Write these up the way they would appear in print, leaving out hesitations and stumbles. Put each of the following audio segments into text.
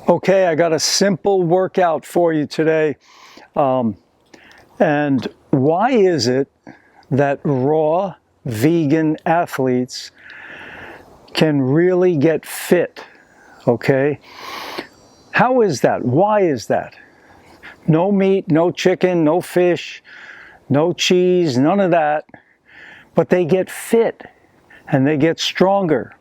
Okay, I got a simple workout for you today. And why is it that raw vegan athletes can really get fit? Okay, how is that? Why is that? No meat, no chicken, no fish, no cheese, none of that. But they get fit and they get stronger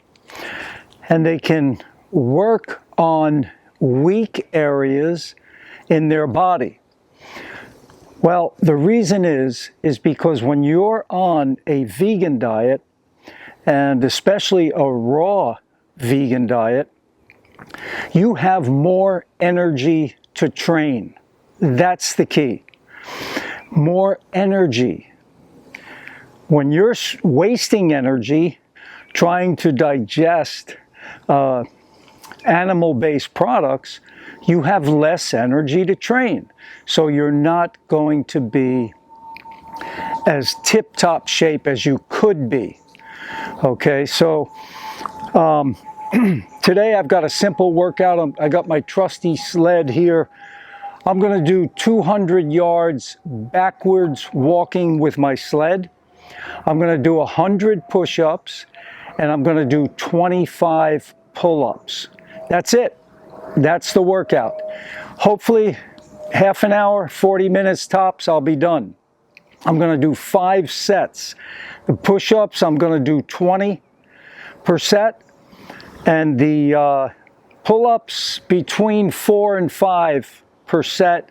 and they can work on weak areas in their body. Well, the reason is because when you're on a vegan diet, and especially a raw vegan diet, you have more energy to train. That's the key. More energy. When you're wasting energy trying to digest animal-based products, you have less energy to train. So you're not going to be as tip-top shape as you could be. Okay, so today I've got a simple workout. I got my trusty sled here. I'm going to do 200 yards backwards walking with my sled. I'm going to do 100 push-ups, and I'm going to do 25 pull-ups. That's it. That's the workout. Hopefully, half an hour, 40 minutes tops, I'll be done. I'm going to do 5 sets. The push-ups, I'm going to do 20 per set, and the pull-ups between 4 and 5 per set,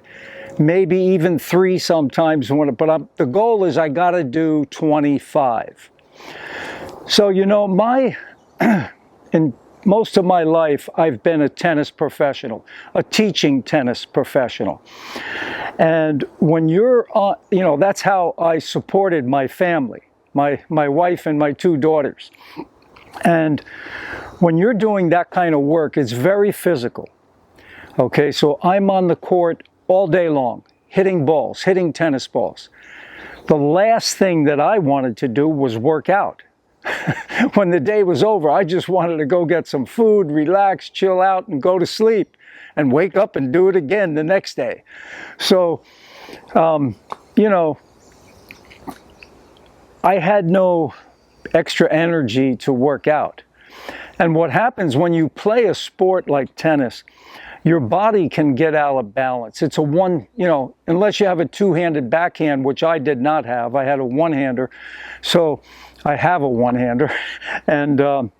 maybe even 3 sometimes. But the goal is I got to do 25. So, you know, in most of my life, I've been a tennis professional, a teaching tennis professional. And when you're on, you know, that's how I supported my family, my wife and my 2 daughters. And when you're doing that kind of work, it's very physical. Okay, so I'm on the court all day long, hitting balls, hitting tennis balls. The last thing that I wanted to do was work out. When the day was over, I just wanted to go get some food, relax, chill out, and go to sleep, and wake up and do it again the next day. So, you know, I had no extra energy to work out. And what happens when you play a sport like tennis, your body can get out of balance. It's you know, unless you have a 2-handed backhand, which I did not have. I had a one-hander. So I have a one-hander. And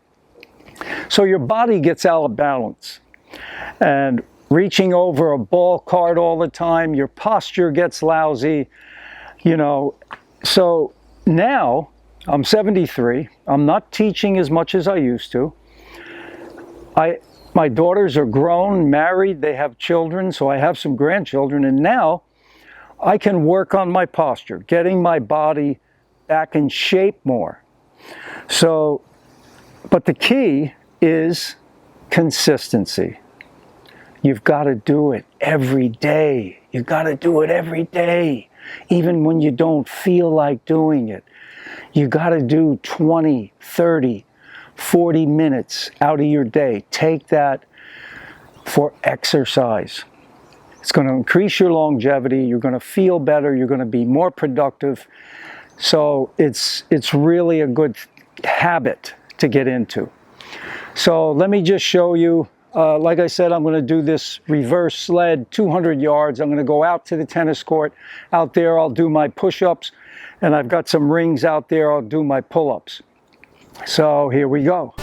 so your body gets out of balance. And reaching over a ball cart all the time, your posture gets lousy, you know. So now I'm 73. I'm not teaching as much as I used to. My daughters are grown, married, they have children, so I have some grandchildren, and now I can work on my posture, getting my body back in shape more. So, but the key is consistency. You've got to do it every day. You've got to do it every day, even when you don't feel like doing it. You got to do 20, 30, 40 minutes out of your day. Take that for exercise. It's going to increase your longevity. You're going to feel better. You're going to be more productive. So it's really a good habit to get into. So let me just show you. Like I said, I'm going to do this reverse sled, 200 yards. I'm going to go out to the tennis court. Out there, I'll do my push-ups. And I've got some rings out there. I'll do my pull-ups. So here we go.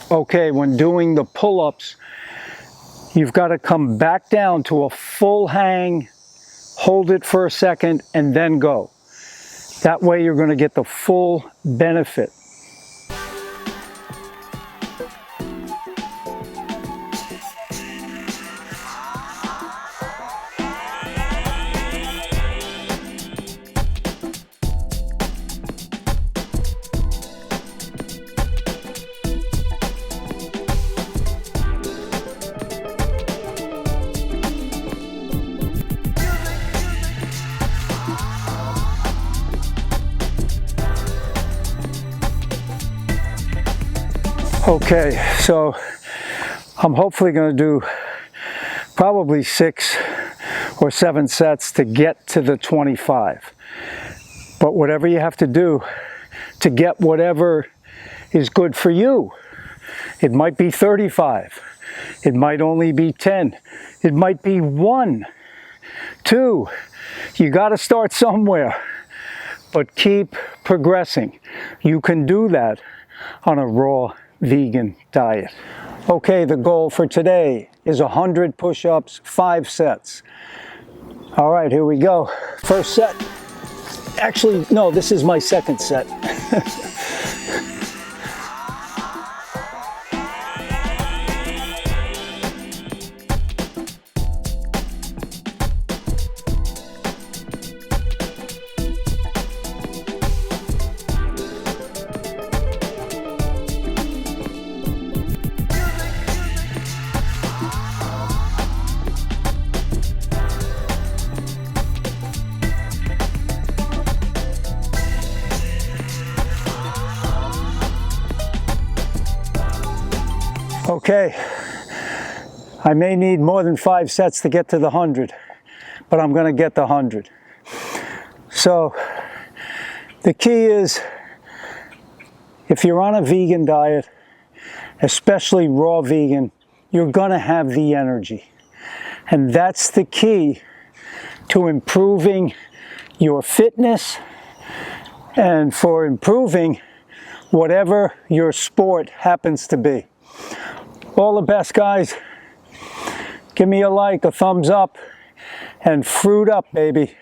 Okay, when doing the pull-ups, you've got to come back down to a full hang, hold it for a second, and then go. That way you're going to get the full benefit. Okay, so I'm hopefully going to do probably 6 or 7 sets to get to the 25. But whatever you have to do to get whatever is good for you. It might be 35. It might only be 10. It might be 1, 2. You got to start somewhere, but keep progressing. You can do that on a raw vegan diet. Okay, the goal for today is 100 push-ups, 5 sets. All right, here we go. First set. Actually, no, this is my second set. Okay, I may need more than 5 sets to get to the 100, but I'm going to get the 100. So the key is, if you're on a vegan diet, especially raw vegan, you're going to have the energy. And that's the key to improving your fitness and for improving whatever your sport happens to be. All the best, guys. Give me a like, a thumbs up, and fruit up, baby.